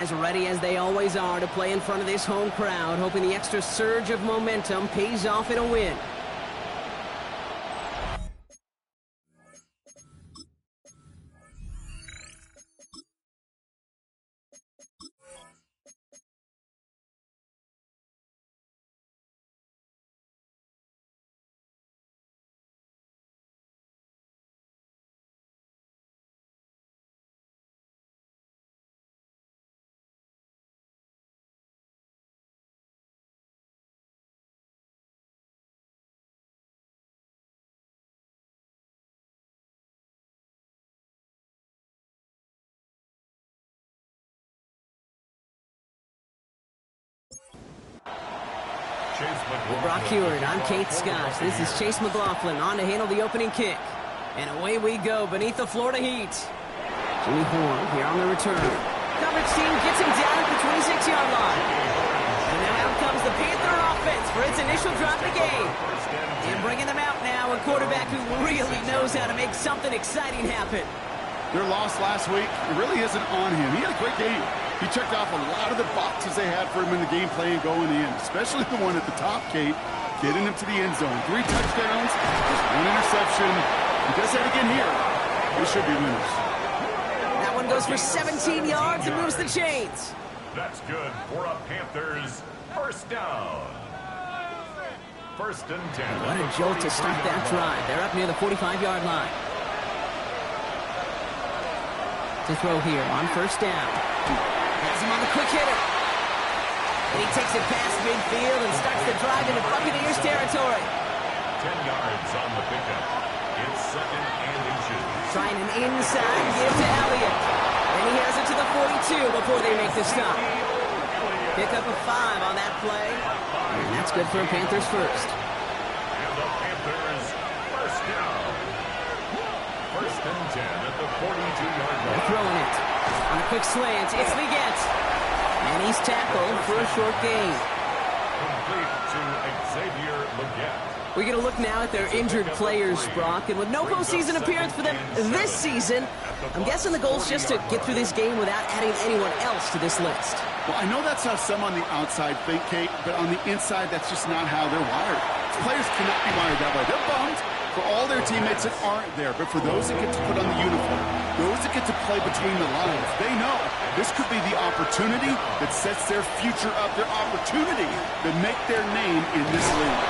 As ready as they always are to play in front of this home crowd, hoping the extra surge of momentum pays off in a win. Brock Hewitt, I'm Kate Scott. This is Chase McLaughlin on to handle the opening kick. And away we go beneath the Florida heat. Jimmy Horn here on the return. Coverage team gets him down at the 26-yard line. And now out comes the Panther offense for its initial drive of the game. And bringing them out now, a quarterback who really knows how to make something exciting happen. Their loss last week, it really isn't on him. He had a great game. He checked off a lot of the boxes they had for him in the game plan going in, especially the one at the top, Kate, getting him to the end zone. 3 touchdowns, just 1 interception. He does that again here. They should be winners. That one goes for 17 yards and moves the chains. That's good for a Panthers first down. First and 10. What a jolt to start that drive. They're up near the 45-yard line. To throw here on first down. Has him on the quick hitter. And he takes it past midfield and starts the drive into Buccaneers territory. 10 yards on the pickup. It's second and inches. Trying an inside give to Elliott. And he has it to the 42 before they make the stop. Pick up a 5 on that play. And that's good for a Panthers first. And the Panthers first down. First and 10 at the 42-yard line. They're throwing it. On a quick slant, it's Leggett. And he's tackled for a short gain. Complete to Xavier Leggett. We're going to look now at their injured players, Brock. And with no postseason appearance for them this season, I'm guessing the goal is just to get through this game without adding anyone else to this list. Well, I know that's how some on the outside think, Kate, but on the inside, that's just not how they're wired. Players cannot be wired that way. They're bummed for all their teammates that aren't there, but for those that get to put on the uniform, those that get to play between the lines, they know this could be the opportunity that sets their future up, their opportunity to make their name in this league.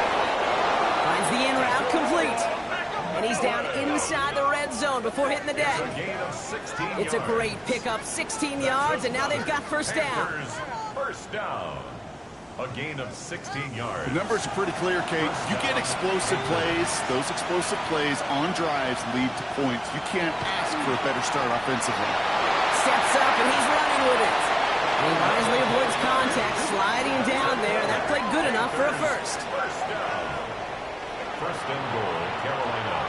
Finds the in route complete. And he's down inside the red zone before hitting the deck. It's a great pickup, 16 yards, and now they've got first down. First down. A gain of 16 yards. The numbers are pretty clear, Kate. You get explosive plays. Those explosive plays on drives lead to points. You can't ask for a better start offensively. Steps up, and he's running with it. And he wisely avoids contact, sliding down there. That played good enough for a first. First down. First and goal, Carolina.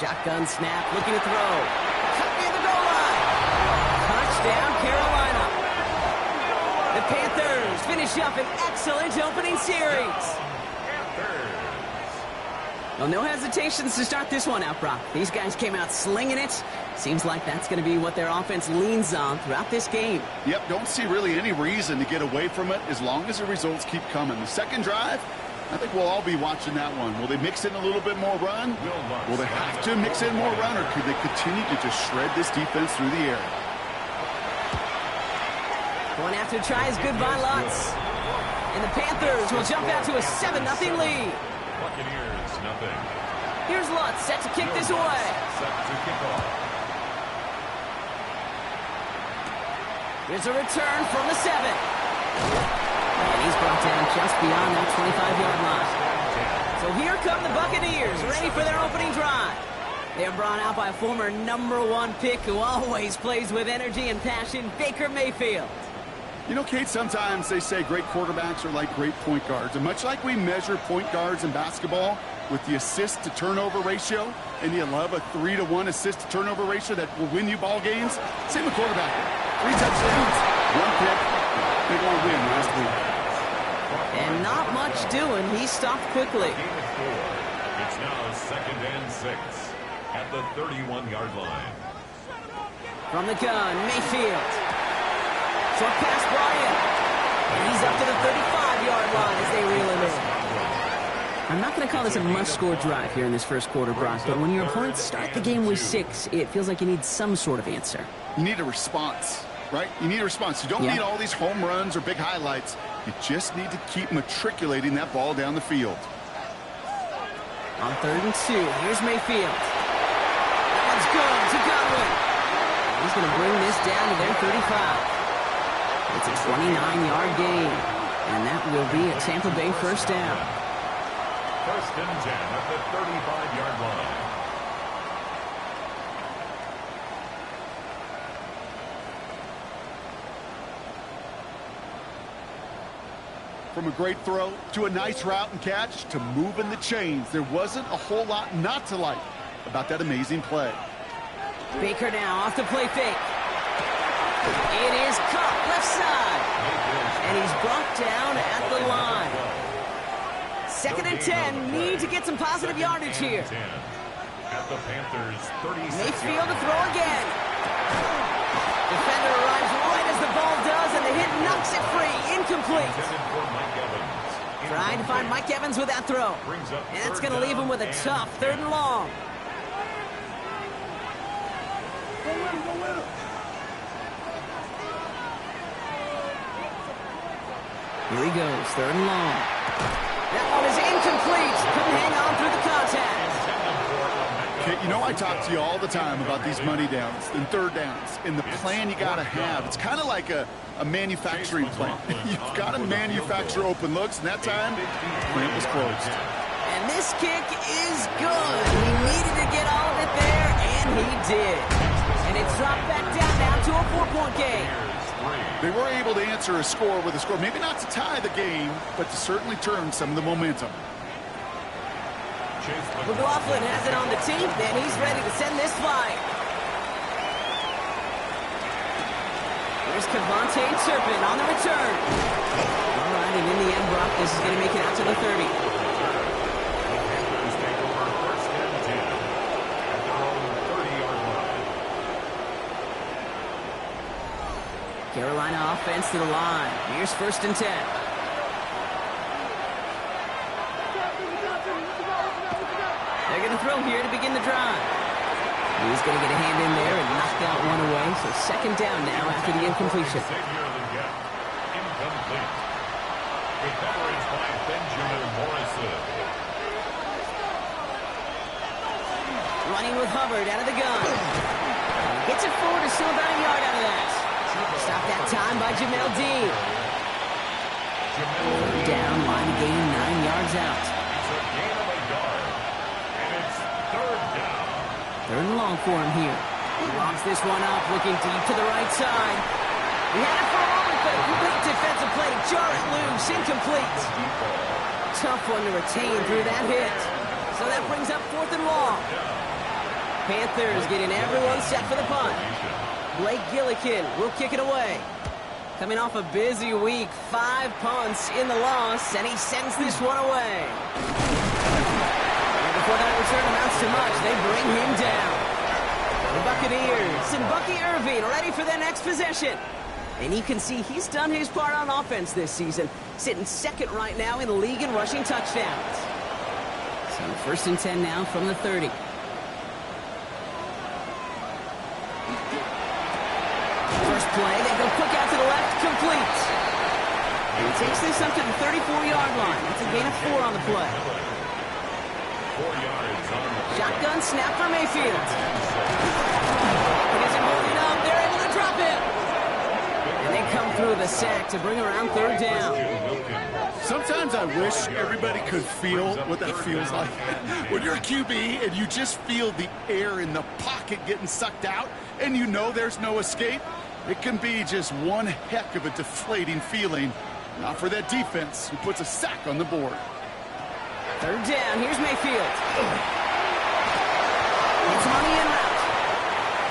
Shotgun snap, looking to throw. Cut near the goal line. Touchdown, Carolina. The Panthers finish up an excellent opening series. Well, no hesitations to start this one out, Brock. These guys came out slinging it. Seems like that's going to be what their offense leans on throughout this game. Yep, don't see really any reason to get away from it as long as the results keep coming. The second drive, I think we'll all be watching that one. Will they mix in a little bit more run? Will they have to mix in more run, or could they continue to just shred this defense through the air? Going after try is good by Lutz. And the Panthers will jump out to a 7-0 lead. Buccaneers, nothing. Here's Lutz, set to kick this away. Set to kick off. Here's a return from the 7. And he's brought down just beyond that 25-yard line. So here come the Buccaneers, ready for their opening drive. They are brought out by a former #1 pick who always plays with energy and passion, Baker Mayfield. You know, Kate, sometimes they say great quarterbacks are like great point guards. And much like we measure point guards in basketball with the assist-to-turnover ratio, and you love a 3-to-1 assist-to-turnover ratio that will win you ball games, same with quarterback. 3 touchdowns, 1 pick, big old win last week. And not much doing. He stopped quickly. It's now 2nd and 6 at the 31-yard line. From the gun, Mayfield. Short pass, Bryant. And he's up to the 35-yard line as they reel him in. I'm not going to call this a must-score drive here in this first quarter, Brock, but when your opponents start the game with 6, it feels like you need some sort of answer. You need a response, right? You need a response. You don't need all these home runs or big highlights. You just need to keep matriculating that ball down the field. On 3rd and 2, here's Mayfield. That one's good to Godwin. He's going to bring this down to their 35. It's a 29-yard gain, and that will be a Tampa Bay first down. 1st and 10 at the 35-yard line. From a great throw to a nice route and catch to moving the chains, there wasn't a whole lot not to like about that amazing play. Baker now off the play fake. It is caught left side. And he's brought down at the line. 2nd and 10. Need to get some positive yardage here. At the Panthers 36. Mayfield to throw again. Defender arrives right as the ball does, and the hit knocks it free. Incomplete. Trying to find Mike Evans with that throw. And that's going to leave him with a tough 3rd and long. Here he goes, 3rd and long. That one is incomplete. Couldn't hang on through the contact. Okay, you know I talk to you all the time about these money downs and 3rd downs and the plan you got to have. It's kind of like a manufacturing plant. You've got to manufacture open looks, and that time, the plant was closed. And this kick is good. He needed to get all of it there, and he did. And it's dropped back down now to a 4-point game. They were able to answer a score with a score, maybe not to tie the game, but to certainly turn some of the momentum. McLaughlin has it on the team, and he's ready to send this flying. Here's Kevontae Turpin on the return. All right, and in the end, Brock, this is going to make it out to the 30. Carolina offense to the line. Here's 1st and 10. They're going to throw here to begin the drive. He's going to get a hand in there and knock out one away. So 2nd down now after the incompletion. Incomplete. Good coverage by Benjamin Morrison. Running with Hubbard out of the gun. Gets it forward to still about a yard out of that. Stop that time by Jamel Dean. Down, line to gain 9 yards out. It's a gain of a yard. And it's 3rd down. 3rd and long for him here. He locks this one up, looking deep to the right side. He had it for a moment, but a complete defensive play. Jar it loose, incomplete. Tough one to retain through that hit. So that brings up 4th and long. Panthers getting everyone set for the punt. Blake Gillikin will kick it away. Coming off a busy week, 5 punts in the loss, and he sends this one away. And before that return amounts to much, they bring him down. The Buccaneers and Bucky Irving ready for their next possession. And you can see he's done his part on offense this season, sitting 2nd right now in the league in rushing touchdowns. So 1st and 10 now from the 30. First play, they go quick out to the left, complete. And he takes this up to the 34-yard line. That's a gain of 4 on the play. 4 yards on the Shotgun snap for Mayfield. He gets it holding up. They're able to drop it. And they come through the sack to bring around 3rd down. Sometimes I wish everybody could feel what that feels like. When you're a QB and you just feel the air in the pocket getting sucked out and you know there's no escape, it can be just one heck of a deflating feeling. Not for that defense who puts a sack on the board. 3rd down. Here's Mayfield. It's on the in route.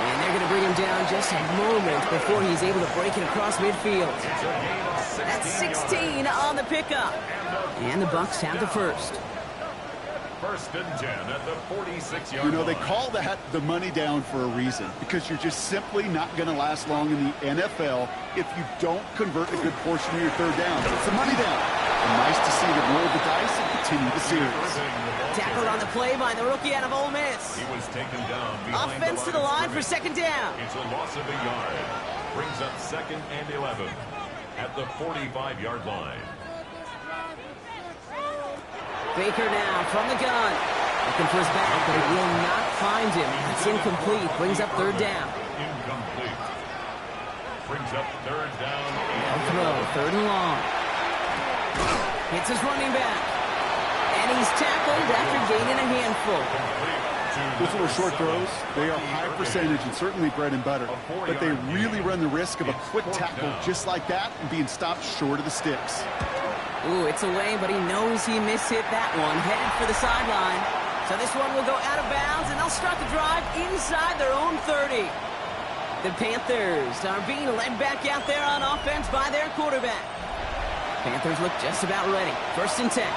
And they're going to bring him down just a moment before he's able to break it across midfield. That's 16 on the pickup. And the Bucs have the first. First and 10 at the 46-yard line. You know, they call that the money down for a reason, because you're just simply not going to last long in the NFL if you don't convert a good portion of your third down. It's the money down. And nice to see them roll the dice and continue the series. Tackled on the play by the rookie out of Ole Miss. He was taken down behind Offense to the line for second down. It's a loss of a yard. Brings up 2nd and 11 at the 45-yard line. Baker now from the gun. Looking for his back, but it will not find him. It's incomplete. Brings up third down. Incomplete. Brings up third down. No throw. Third and long. Hits his running back. And he's tackled after gaining a handful. Those little short throws, they are high percentage and certainly bread and butter. But they really run the risk of a quick tackle just like that and being stopped short of the sticks. Ooh, it's away, but he knows he mishit that one. Headed for the sideline. So this one will go out of bounds, and they'll start the drive inside their own 30. The Panthers are being led back out there on offense by their quarterback. Panthers look just about ready. First and 10.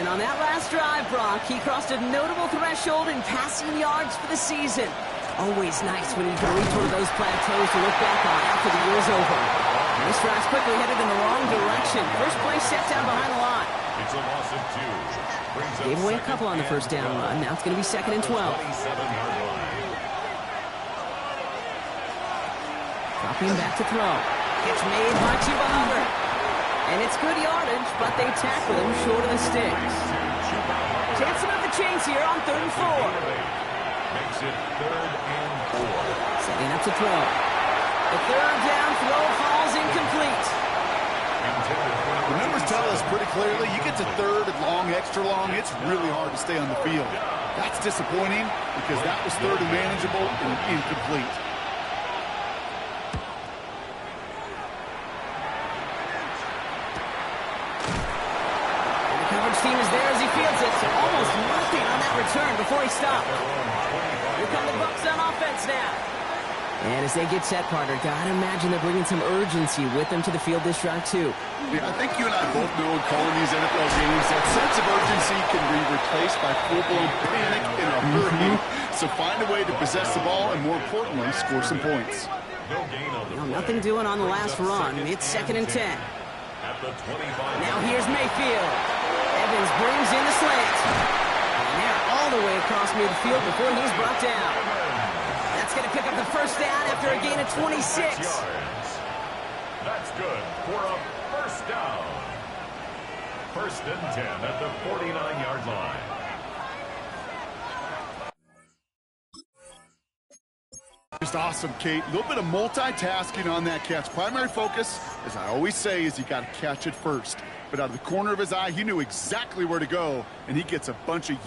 And on that last drive, Brock, he crossed a notable threshold in passing yards for the season. Always nice when you can reach one of those plateaus to look back on after the year's over. And this drive's quickly headed in the wrong direction. First play set down behind the line. It's a loss of 2. Gave away a couple on the first down run. Now it's going to be 2nd and 12. 27-yard line. Dropping back to throw. Catch made by Chuba Hubbard. And it's good yardage, but they tackle him short of the sticks. Chance to move the chains here on 3rd and 4. Makes it 3rd and 4. Setting up to throw. The third down throw falls incomplete. The numbers tell us pretty clearly, you get to third and long, extra long, it's really hard to stay on the field. That's disappointing because that was third and manageable and incomplete. The coverage team is there as he fields it, so almost nothing on that return before he stopped. Here come the Bucs on offense now. And as they get set, partner, gotta imagine they're bringing some urgency with them to the field this drive, too. Yeah, I think you and I both know in calling these NFL games that sense of urgency can be replaced by full-blown panic in a hurry. So find a way to possess the ball and, more importantly, score some points. Nothing doing on the last run. It's 2nd and 10. At the 25. Now here's Mayfield. Evans brings in the slant. And they're all the way across midfield before he's brought down. That's going to pick up the first down after a gain of 26. That's good for a first down. 1st and 10 at the 49-yard line. Just awesome, Kate. A little bit of multitasking on that catch. Primary focus, as I always say, is you got to catch it first. But out of the corner of his eye, he knew exactly where to go, and he gets a bunch of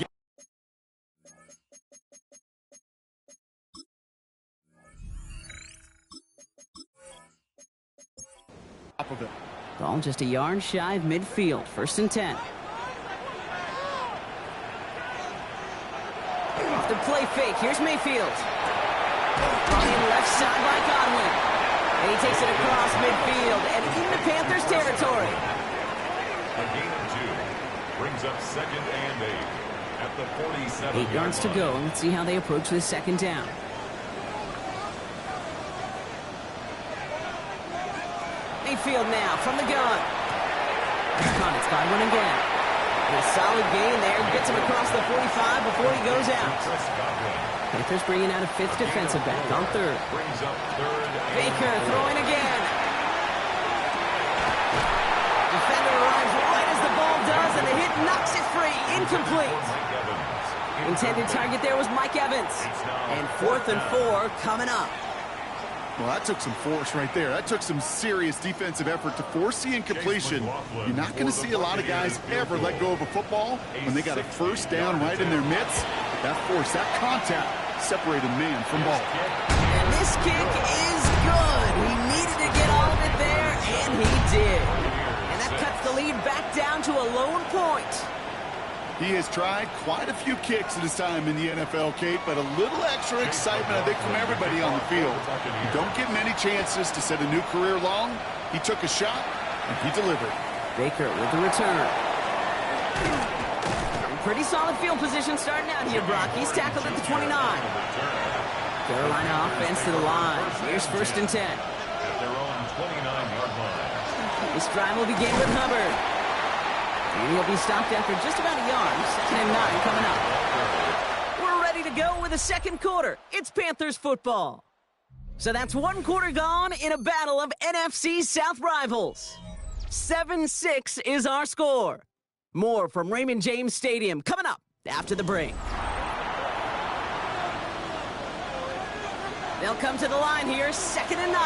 top of it. Ball just a yard shy of midfield. 1st and 10. Off the play fake. Here's Mayfield. Running left side by Godwin. And he takes it across midfield and into Panthers territory. A gain of 2 brings up 2nd and 8 at the 47. 8 yards to go. Let's see how they approach this 2nd down. Mayfield now from the gun. It's Godwin again. And a solid gain there. Gets him across the 45 before he goes out. Panthers bringing out a 5th defensive back on 3rd. Brings up 3rd. Baker throwing again. Defender arrives right as the ball does, and the hit knocks it free. Incomplete. Intended target there was Mike Evans. And 4th and 4 coming up. Well, that took some force right there. That took some serious defensive effort to force the incompletion. You're not going to see a lot of guys ever let go of a football when they got a first down right in their midst. But that force, that contact, separated man from ball. And this kick is good. He needed to get all of it there, and he did. And that cuts the lead back down to a lone point. He has tried quite a few kicks in his time in the NFL, Kate, but a little extra excitement, I think, from everybody on the field. You don't get many chances to set a new career long. He took a shot, and he delivered. Baker with the return. Pretty solid field position starting out here, Brock. He's tackled at the 29. Carolina offense to the line. Here's 1st and 10. At their own 29-yard line. This drive will begin with Hubbard. And he'll be stopped after just about a yard. 2nd and 9 coming up. We're ready to go with the second quarter. It's Panthers football. So that's one quarter gone in a battle of NFC South rivals. 7-6 is our score. More from Raymond James Stadium coming up after the break. They'll come to the line here, 2nd and 9.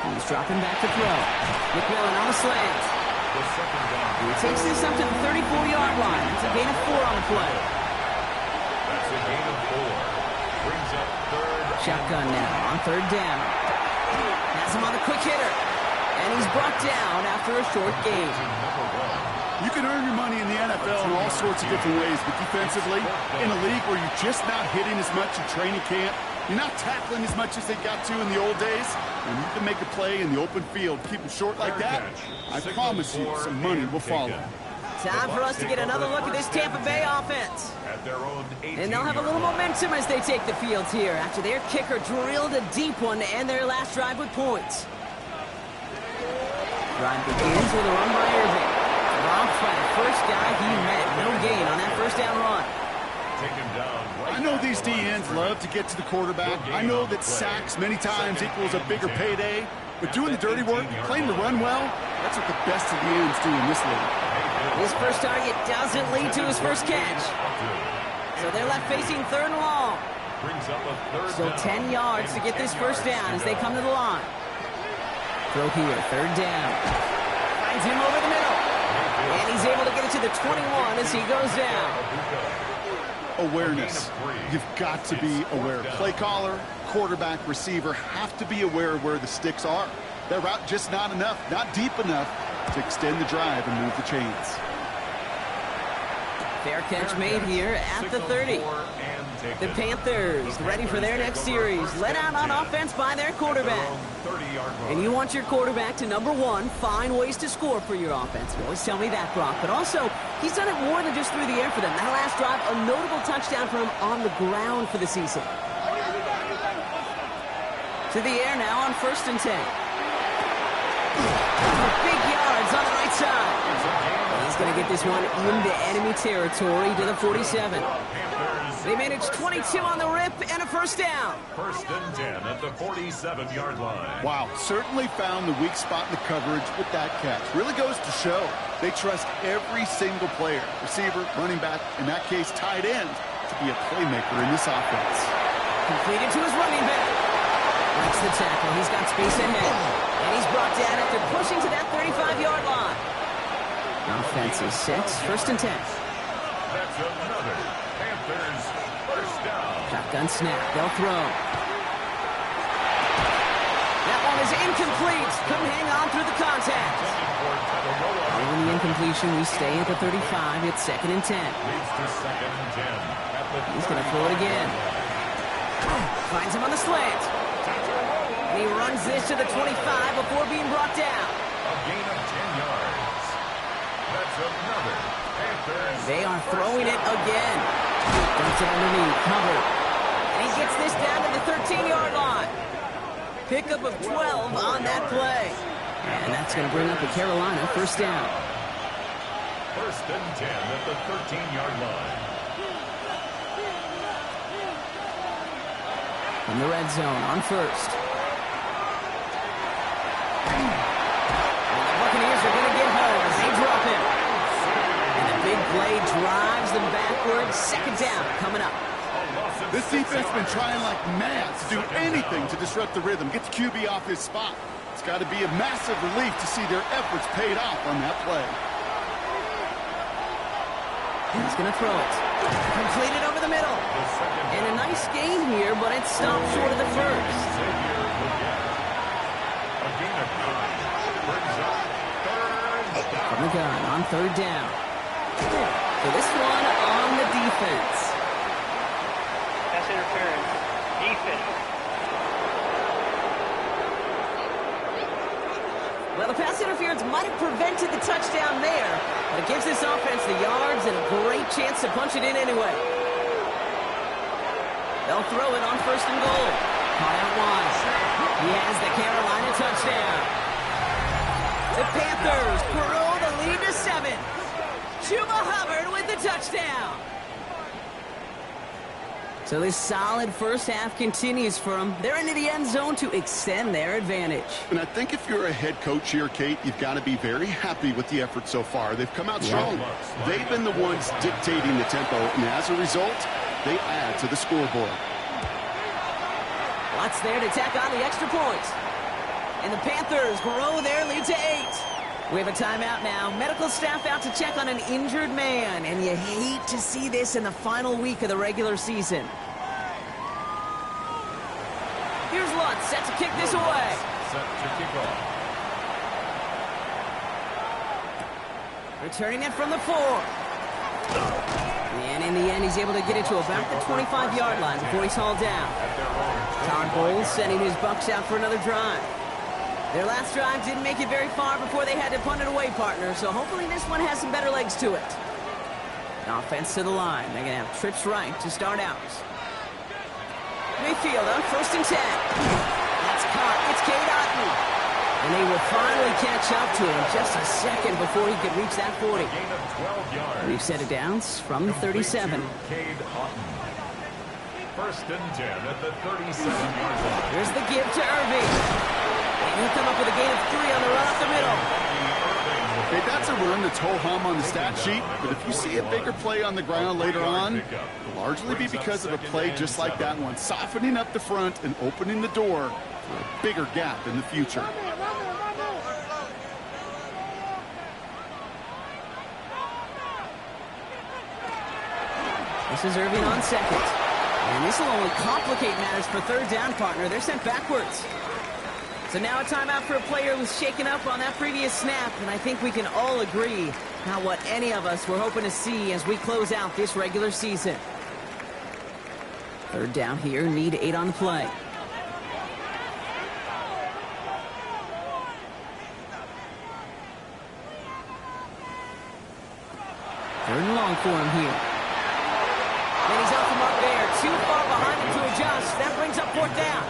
He's dropping back to throw. McMillan on the slant. He takes this up to the 34-yard line. It's a gain of 4 on the play. That's a gain of 4. Brings up 3rd. Shotgun now on 3rd down. Has him on a quick hitter. And he's brought down after a short gain. You can earn your money in the NFL in all sorts of different ways, but defensively, in a league where you're just not hitting as much in training camp, you're not tackling as much as they got to in the old days, and you can make a play in the open field, keep them short like that, I promise you some money will follow. Time for us to get another look at this Tampa Bay offense. And they'll have a little momentum as they take the field here after their kicker drilled a deep one to end their last drive with points. Drive begins with a run by Irving. Dropped by the first guy he met. No gain on that 1st down run. I know these DNs love to get to the quarterback. I know that sacks many times equals a bigger payday. But doing the dirty work, playing the run well, that's what the best of the ends do in this league. His first target doesn't lead to his first catch. So they're left facing 3rd and long. Still 10 yards to get this 1st down as they come to the line. Throw here, 3rd down. Finds him over the middle. And he's able to get it to the 21 as he goes down. Awareness. You've got to be aware. Play caller, quarterback, receiver have to be aware of where the sticks are. That route just not enough, not deep enough to extend the drive and move the chains. Fair catch made here at the 30. The Panthers ready for their next series. Led out on offense by their quarterback. And you want your quarterback to, number one, find ways to score for your offense. You always tell me that, Brock. But also, he's done it more than just through the air for them. That last drive, a notable touchdown for him on the ground for the season. To the air now on 1st and 10. Big yards on the right side. He's going to get this one into enemy territory to the 47. They managed 22 on the rip and a 1st down. 1st and 10 at the 47-yard line. Wow, certainly found the weak spot in the coverage with that catch. Really goes to show they trust every single player, receiver, running back, in that case tight end, to be a playmaker in this offense. Completed to his running back. Breaks the tackle. He's got space ahead. And he's brought down after pushing to that 35-yard line. Offense is 6, 1st and 10. That's another Panthers 1st down. Shotgun snap. They'll throw. That one is incomplete. Couldn't hang on through the contact. Following the incompletion, we stay at the 35. It's 2nd and 10. Leads to 2nd and 10. He's going to throw it again. Finds him on the slant. And he runs this to the 25 before being brought down. A gain of 10 yards. That's another Panthers. They are throwing it again. Dumps it underneath. Covered. And he gets this down to the 13-yard line. Pickup of 12 on that play. And that's going to bring up the Carolina 1st down. 1st and 10 at the 13-yard line. In the red zone on 1st. And the Buccaneers are going to get home as they drop him. And the big play drives them backwards. 2nd down coming up. This defense has been trying like mad to do anything to disrupt the rhythm, get the QB off his spot. It's got to be a massive relief to see their efforts paid off on that play. He's going to throw it. Completed over the middle. And a nice gain here, but it stopped short of the 1st. From the gun on 3rd down. So this one on the defense. Pass interference. Defense. Well, the pass interference might have prevented the touchdown there, but it gives this offense the yards and a great chance to punch it in anyway. They'll throw it on 1st and goal. Caught out wide. He has the Carolina touchdown. The Panthers grow the lead to 7. Chuba Hubbard with the touchdown. So this solid first half continues for them. They're into the end zone to extend their advantage. And I think if you're a head coach here, Kate, you've got to be very happy with the effort so far. They've come out strong. They've been the ones dictating the tempo, and as a result, they add to the scoreboard. Watts there to tack on the extra point. And the Panthers grow their lead to 8. We have a timeout now. Medical staff out to check on an injured man. And you hate to see this in the final week of the regular season. Here's Lutz set to kick this away. Set to kick off. Returning it from the 4. And in the end, he's able to get it to about the 25-yard line before he's hauled down. Todd Bowles sending his Bucs out for another drive. Their last drive didn't make it very far before they had to punt it away, partner, so hopefully this one has some better legs to it. Offense to the line. They're going to have trips right to start out. Mayfield on 1st and 10. That's caught. It's Cade Otton. And they will finally catch up to him just a second before he could reach that 40. Gain of 12 yards. We've set it down from the 37. Cade Otton. 1st and 10 at the 37-yard line. Here's the give to Irving. And he'll come up with a gain of 3 on the run up the middle. Okay, that's a run that's ho-hum on the stat sheet, but if you see a bigger play on the ground later on, it'll largely be because of a play just like that one, softening up the front and opening the door for a bigger gap in the future. This is Irving on 2nd. And this will only complicate matters for 3rd down, partner. They're sent backwards. So now a timeout for a player who was shaken up on that previous snap, and I think we can all agree not what any of us were hoping to see as we close out this regular season. 3rd down here, need 8 on the play. 3rd and long for him here. And he's out from up there, too far behind him to adjust. That brings up 4th down.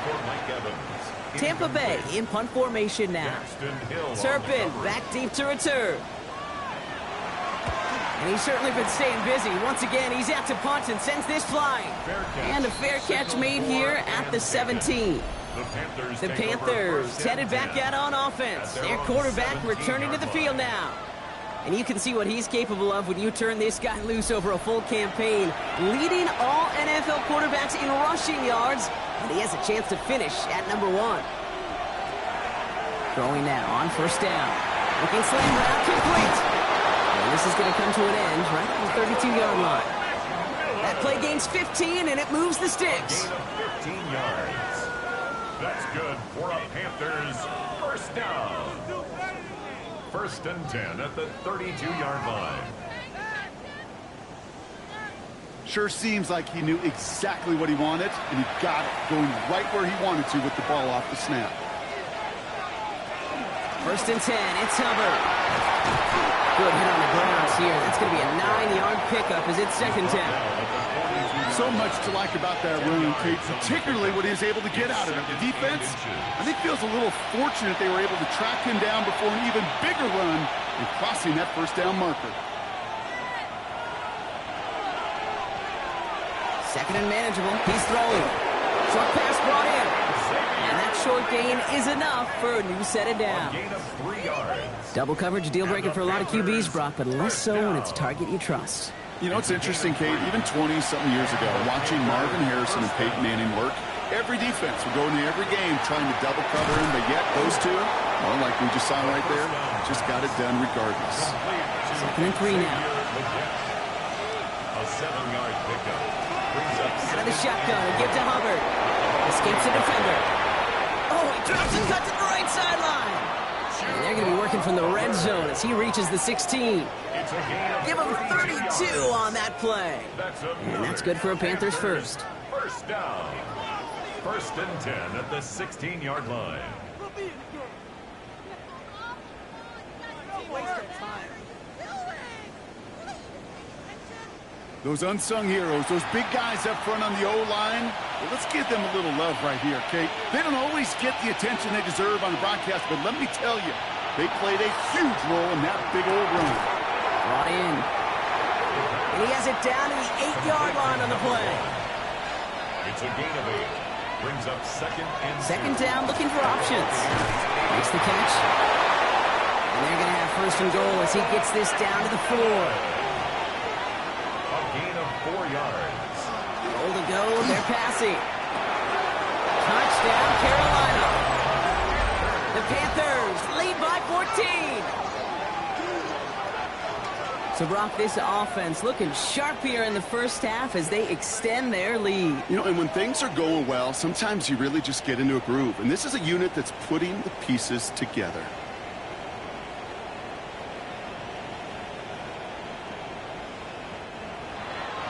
Tampa Bay in punt formation now. Turpin back deep to return. And he's certainly been staying busy. Once again, he's out to punt and sends this flying. And a fair catch made here at the 17. The Panthers headed back out on offense. Their quarterback returning to the field now. And you can see what he's capable of when you turn this guy loose over a full campaign, leading all NFL quarterbacks in rushing yards, and he has a chance to finish at number 1. Throwing now on 1st down. Looking slam route complete. And this is going to come to an end right at the 32-yard line. That play gains 15, and it moves the sticks. Gain of 15 yards. That's good for a Panthers 1st down. 1st and 10 at the 32-yard line. Sure seems like he knew exactly what he wanted, and he got it going right where he wanted to with the ball off the snap. 1st and 10, it's Hubbard. Good hit on the ground here. That's going to be a 9-yard pickup as it's 2nd down. So much to like about that run, Kate, particularly what he was able to get out of it. The defense, I think, feels a little fortunate they were able to track him down before an even bigger run and crossing that 1st down marker. 2nd and manageable. He's throwing. Short pass brought in. And that short gain is enough for a new set of down. Gain of 3 yards. Double coverage deal breaker for a lot of QBs, Brock, but less so when it's a target you trust. You know, it's interesting, Kate, even 20-something years ago, watching Marvin Harrison and Peyton Manning work, every defense would go into every game trying to double cover him, but yet those two, well, like we just saw right there, just got it done regardless. 2nd and 3 now. A 7-yard pickup. Out of the shotgun and give to Hubbard. Escapes the defender. Oh, he drops and cuts to the right sideline. And they're going to be working from the red zone as he reaches the 16. Give him 32 on that play. And that's good for a Panthers 1st. 1st down. 1st and 10 at the 16-yard line. Those unsung heroes, those big guys up front on the O-line, well, let's give them a little love right here, Kate. They don't always get the attention they deserve on the broadcast, but let me tell you, they played a huge role in that big old run. Brought in. And he has it down to the 8-yard line on the play. It's a gain of 8. Brings up second down, looking for options. Makes the catch. And they're going to have first and goal as he gets this down to the 4. A gain of 4 yards. Goal to go, they're passing. Touchdown, Carolina. The Panthers lead by 14. So, Brock, this offense looking sharp here in the first half as they extend their lead. You know, and when things are going well, sometimes you really just get into a groove. And this is a unit that's putting the pieces together.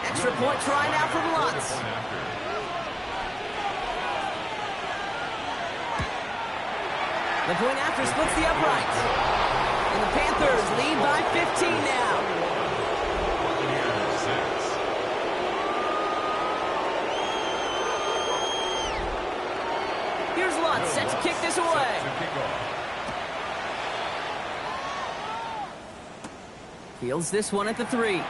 Extra point try now from Lutz. The point after splits the upright. And the Panthers lead by 15 now. Here's Lutz set to kick this away. Fields this one at the 3.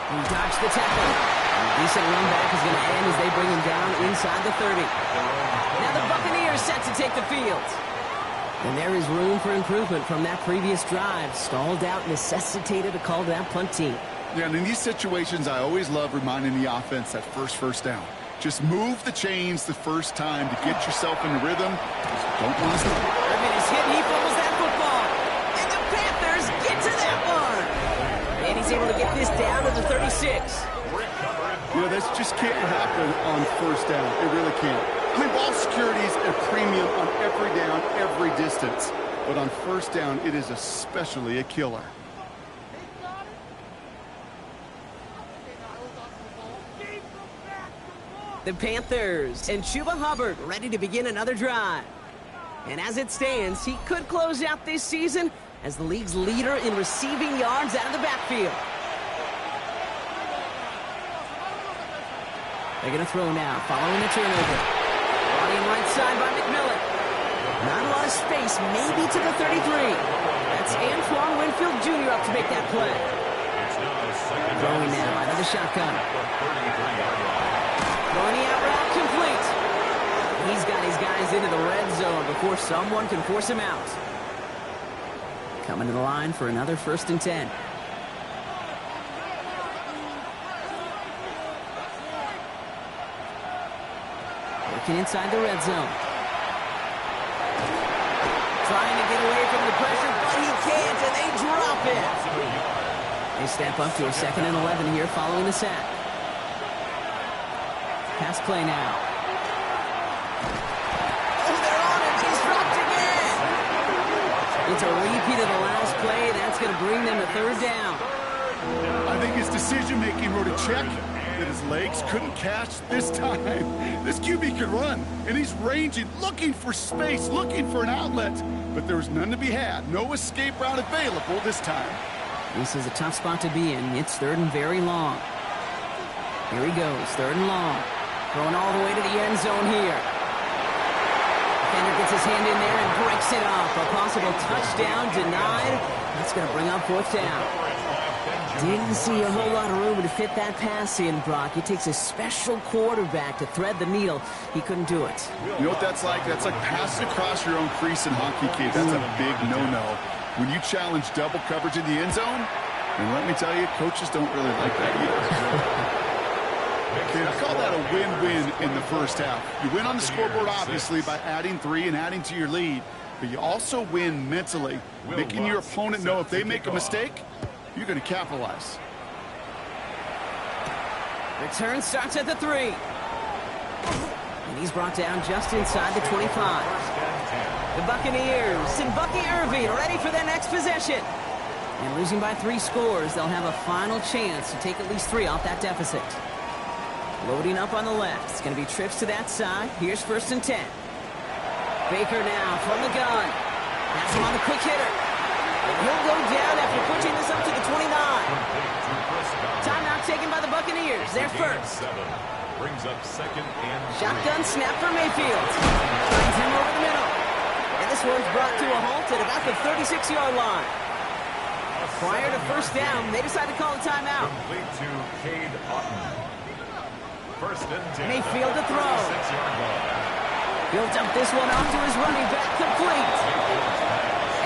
He dodged the tackle. A decent run back is going to end as they bring him down inside the 30. Now the Buccaneers set to take the field. And there is room for improvement from that previous drive. Stalled out, necessitated a call to that punt team. Yeah, and in these situations, I always love reminding the offense that first down. Just move the chains the first time to get yourself in the rhythm. Just don't want to stop. Irvin is hit, he fumbles that football. And the Panthers get to that one. And he's able to get this down to the 36. You know, this just can't happen on first down. It really can't. I mean, ball security is a premium on every down, every distance. But on first down, it is especially a killer. The Panthers and Chuba Hubbard ready to begin another drive. And as it stands, he could close out this season as the league's leader in receiving yards out of the backfield. They're going to throw now, following the turnover. Brought in right side by McMillan. Not a lot of space, maybe to the 33. That's Antoine Winfield Jr. up to make that play. Throwing now out of the shotgun. Throwing the out route complete. He's got his guys into the red zone before someone can force him out. Coming to the line for another 1st and 10. Working inside the red zone. Trying to get away from the pressure, but he can't, and they drop it. They step up to a 2nd and 11 here following the sack. Pass play now. Oh, they're on it. He's dropped again. It's a repeat of the last play. That's going to bring them to 3rd down. I think his decision-making wrote a check that his legs couldn't catch this time. This QB could run, and he's ranging, looking for space, looking for an outlet. But there was none to be had. No escape route available this time. This is a tough spot to be in. It's 3rd and very long. Here he goes, 3rd and long. Throwing all the way to the end zone here. Defender gets his hand in there and breaks it off. A possible touchdown denied. That's going to bring up 4th down. Didn't see a whole lot of room to fit that pass in, Brock. It takes a special quarterback to thread the needle. He couldn't do it. You know what that's like? That's like passing across your own crease in hockey, kid. That's a big no-no. When you challenge double coverage in the end zone, and let me tell you, coaches don't really like that either. Okay, I call that a win-win in the first half. You win on the scoreboard, obviously, by adding 3 and adding to your lead. But you also win mentally, making your opponent know if they make a mistake, you're going to capitalize. Return starts at the 3. And he's brought down just inside the 25. The Buccaneers and Bucky Irving ready for their next possession. And losing by 3 scores, they'll have a final chance to take at least 3 off that deficit. Loading up on the left. It's going to be trips to that side. Here's 1st and 10. Baker now from the gun. That's him on the quick hitter. And he'll go down after pushing this up to the 29. Time Buccaneers, they're first. 7 brings up second and 3. Shotgun snap for Mayfield. Finds him over the middle. And this one's brought to a halt at about the 36-yard line. Prior to first down, they decide to call a timeout. Complete to Cade Otton. First and 10. Mayfield to throw. 36-yard line. He'll dump this one off to his running back, complete.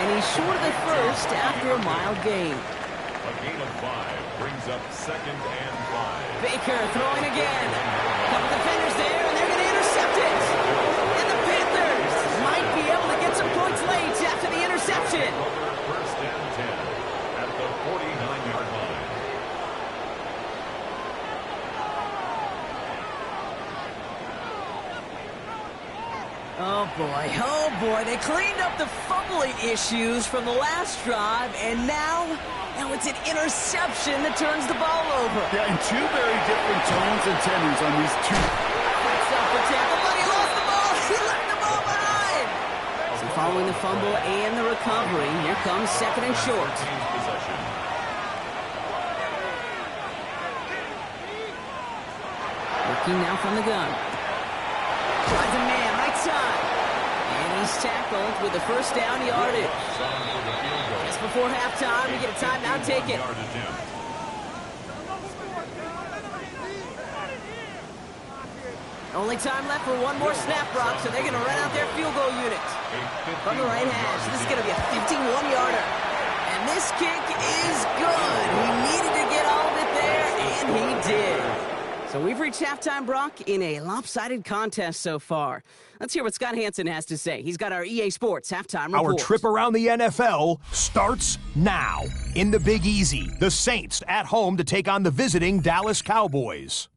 And he's short of the first after a mild gain. A gain of 5 brings up second and 5. Baker throwing again. Couple defenders there, and they're going to intercept it. And the Panthers might be able to get some points late after the interception. First and 10 at the 49-yard line. Oh boy, they cleaned up the fumbling issues from the last drive, and now it's an interception that turns the ball over. Yeah, and two very different tones and tenors on these two. That's up for tackle, but he lost the ball. He left the ball behind. So following the fumble and the recovery, here comes second and short. Possession. Looking now from the gun. Tries a man, right side. And he's tackled with the first down yardage. Just before halftime, we get a timeout, take it. Only time left for one more snap, Brock, so they're going to run out their field goal unit. From the right hash, this is going to be a 51-yarder. And this kick is good. He needed to get all of it there, and he did. So we've reached halftime, Brock, in a lopsided contest so far. Let's hear what Scott Hansen has to say. He's got our EA Sports halftime report. Our trip around the NFL starts now. In the Big Easy, the Saints at home to take on the visiting Dallas Cowboys.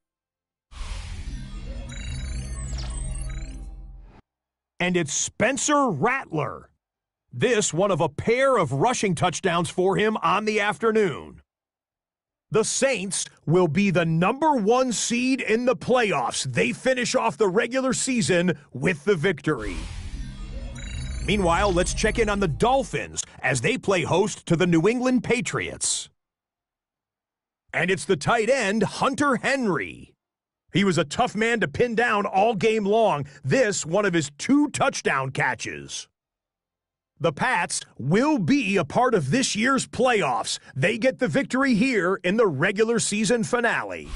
And it's Spencer Rattler. This one of a pair of rushing touchdowns for him on the afternoon. The Saints will be the #1 seed in the playoffs. They finish off the regular season with the victory. Meanwhile, let's check in on the Dolphins as they play host to the New England Patriots. And it's the tight end, Hunter Henry. He was a tough man to pin down all game long. This one of his 2 touchdown catches. The Pats will be a part of this year's playoffs. They get the victory here in the regular season finale.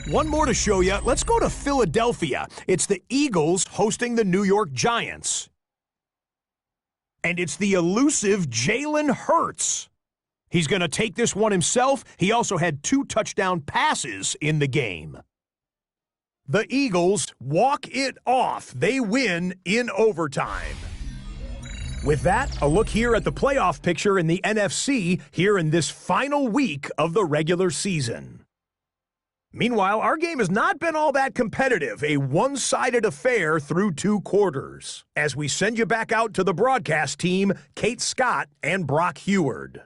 One more to show you. Let's go to Philadelphia. It's the Eagles hosting the New York Giants. And it's the elusive Jalen Hurts. He's going to take this one himself. He also had 2 touchdown passes in the game. The Eagles walk it off. They win in overtime. With that, a look here at the playoff picture in the NFC here in this final week of the regular season. Meanwhile, our game has not been all that competitive, a one-sided affair through 2 quarters. As we send you back out to the broadcast team, Kate Scott and Brock Heward.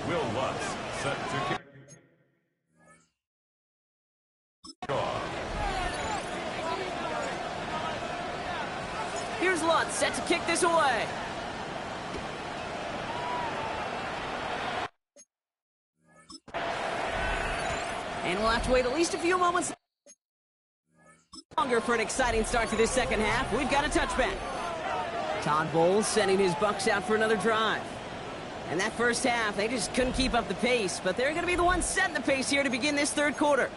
Will Lutz set to kick off. Here's Lutz set to kick this away. And we'll have to wait at least a few moments longer for an exciting start to this second half. We've got a touchback. Todd Bowles sending his Bucs out for another drive. And that first half, they just couldn't keep up the pace, but they're going to be the ones setting the pace here to begin this third quarter.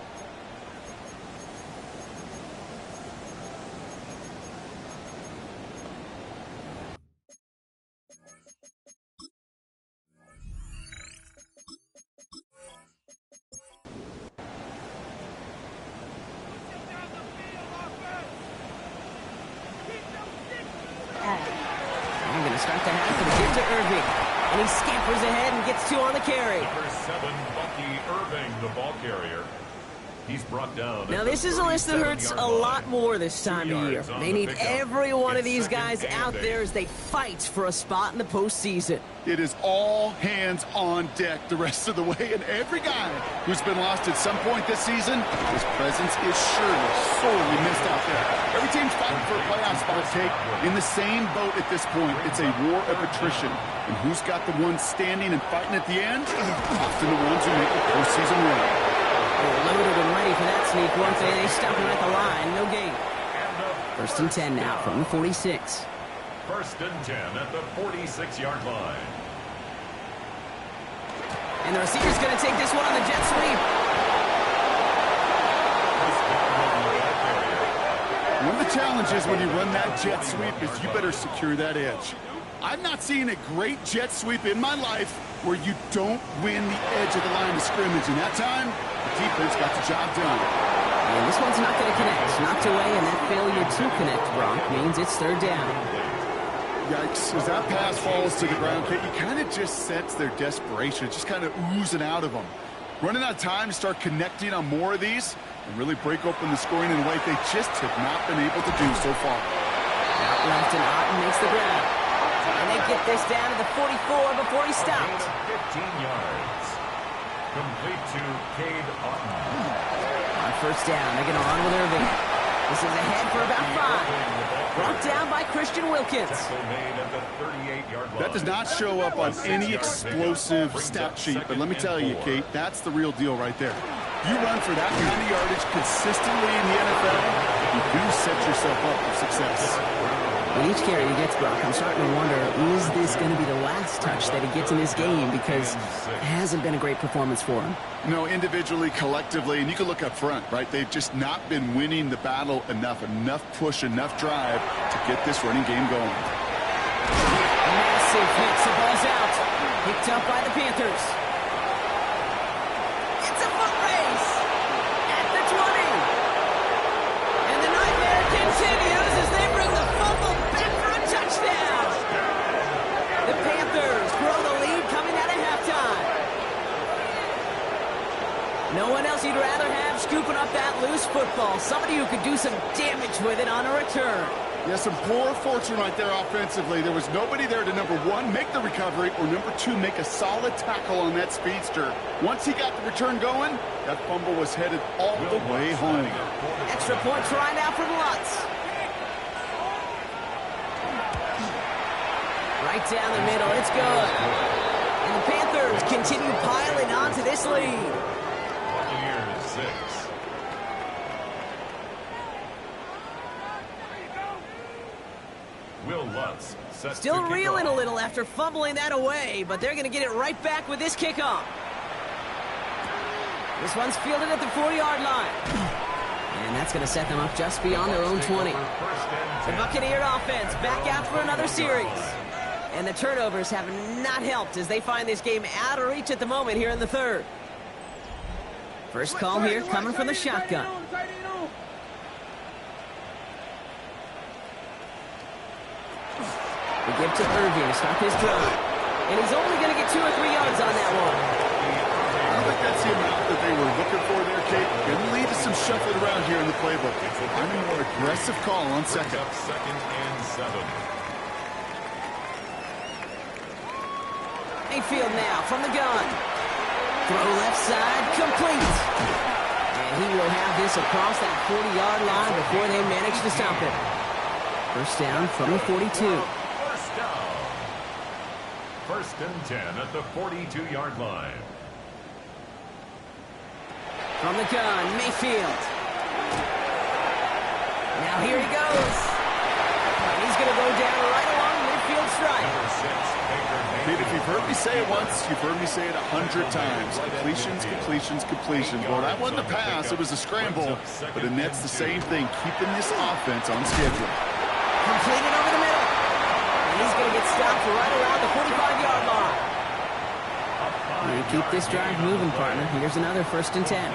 I'm going to start the half with a give to Irving. And he scampers ahead and gets 2 on the carry. Number 7, Bucky Irving, the ball carrier. He's brought down. Now, this is a list that hurts a lot more this time of year. They need every one of these guys out there as they fight for a spot in the postseason. It is all hands on deck the rest of the way, and every guy who's been lost at some point this season, his presence is surely sorely missed out there. Every team's fighting for a playoff spot, Kate. In the same boat at this point, it's a war of attrition. And who's got the ones standing and fighting at the end? Often the ones who make the postseason run. They're loaded and ready for that sneak once they stop him at the line. No gain. First and 10 now from the 46. First and 10 at the 46-yard line. And the receiver's going to take this one on the jet sweep. One of the challenges when you run that jet sweep is you better secure that edge. I've not seen a great jet sweep in my life where you don't win the edge of the line of scrimmage. And that time, the defense got the job done. And this one's not going to connect. Knocked away, and that failure to connect, Brock, means it's third down. Yikes. As that pass falls to the ground, Kate, you kind of just sense their desperation. Just kind of oozing out of them. Running out of time to start connecting on more of these and really break open the scoring in a way they just have not been able to do so far. Out left, and Otten makes the grab. And they get this down to the 44 before he stopped. 15 yards. Complete to Cade Otten. On first down, they're going to run with Irving. This is ahead for about 5. Brought down by Christian Wilkins. That does not show up on any explosive stat sheet, but let me tell you, Kate, that's the real deal right there. You run for that kind of yardage consistently in the NFL, you do set yourself up for success. With each carry he gets, Brock, I'm starting to wonder, is this going to be the last touch that he gets in this game? Because it hasn't been a great performance for him. No, individually, collectively, and you can look up front, right? They've just not been winning the battle enough push, enough drive to get this running game going. Massive hits, the ball's out. Picked up by the Panthers. It's a foot race at the 20. And the nightmare continues as they bring the fumble back for a touchdown. The Panthers grow the lead coming out of halftime. No one else you'd rather have scooping up that loose football. Somebody who could do some damage with it on a return. Yeah, some poor fortune right there offensively. There was nobody there to, number 1, make the recovery, or number 2, make a solid tackle on that speedster. Once he got the return going, that fumble was headed all the way home. Extra point try now from Lutz. Right down the middle, it's good. And the Panthers continue piling on to this lead. Buccaneers 6. Will Lutz sets Still to reeling kickoff. a little after fumbling that away, but they're going to get it right back with this kickoff. This one's fielded at the 40-yard line. And that's going to set them up just beyond their own 20. The Buccaneer offense back out for another series. And the turnovers have not helped as they find this game out of reach at the moment here in the third. First call here coming from the shotgun. They give to Irving to stop his drive. And he's only going to get 2 or 3 yards on that one. I don't think that's the amount that they were looking for there, Kate. Going to lead to some shuffling around here in the playbook. I'm a more aggressive call on second. Second and 7. Mayfield now from the gun. Throw left side, complete. And he will have this across that 40-yard line before they manage to stop it. First down from the 42. First down. First and 10 at the 42-yard line. From the gun, Mayfield. Now here he goes. And he's going to go down right along midfield strike. Number 6, Baker Mayfield. Pete, if you've heard me say it once, you've heard me say it 100 times. Completions, completions, completions. Well, that wasn't a pass. It was a scramble. But the net's the same thing, keeping this offense on schedule. Completed over the middle. And he's going to get stopped right around the 45-yard line. And keep this drive moving, partner. Here's another 1st and 10.